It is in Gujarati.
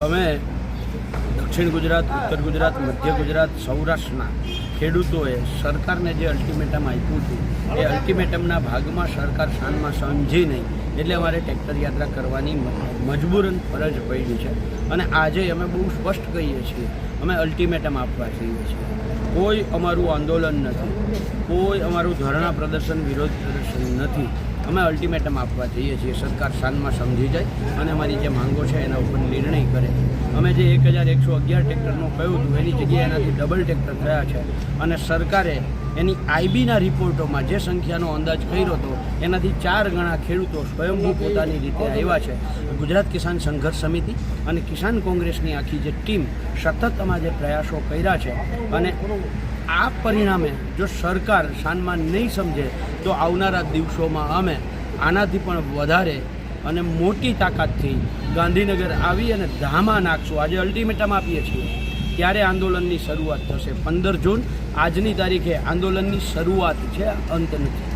અમે દક્ષિણ ગુજરાત, ઉત્તર ગુજરાત, મધ્ય ગુજરાત, સૌરાષ્ટ્રના ખેડૂતોએ સરકારને જે અલ્ટિમેટમ આપ્યું હતું એ અલ્ટિમેટમના ભાગમાં સરકાર શાનમાં સમજી નહીં, એટલે અમારે ટ્રેક્ટર યાત્રા કરવાની મજબૂરન ફરજ પડી છે. અને આજે અમે બહુ સ્પષ્ટ કહીએ છીએ, અમે અલ્ટિમેટમ આપવા જઈએ છીએ. કોઈ અમારું આંદોલન નથી, કોઈ અમારું ધરણા પ્રદર્શન, વિરોધ પ્રદર્શન નથી. અમે અલ્ટિમેટમ આપવા જઈએ છીએ. સરકાર શાનમાં સમજી જાય અને અમારી જે માંગો છે એના ઉપર નિર્ણય કરે. અમે જે 1111 ટ્રેક્ટરનું કહ્યું હતું એની જગ્યાએ એનાથી ડબલ ટ્રેક્ટર થયા છે. અને સરકારે એની આઈબીના રિપોર્ટોમાં જે સંખ્યાનો અંદાજ કર્યો હતો એનાથી 4 ગણા ખેડૂતો સ્વયંભૂ પોતાની રીતે આવ્યા છે. ગુજરાત કિસાન સંઘર્ષ સમિતિ અને કિસાન કોંગ્રેસની આખી જે ટીમ સતત આમાં જે પ્રયાસો કર્યા છે. અને આ પરિણામે જો સરકાર શાનમાં નહીં સમજે તો આવનારા દિવસોમાં અમે આનાથી પણ વધારે અને મોટી તાકાતથી ગાંધીનગર આવી અને ધામા નાખશું. આજે અલ્ટિમેટમ આપીએ છીએ ત્યારે આંદોલનની શરૂઆત થશે. 15 જૂન આજની તારીખે આંદોલનની શરૂઆત છે, અંત નથી.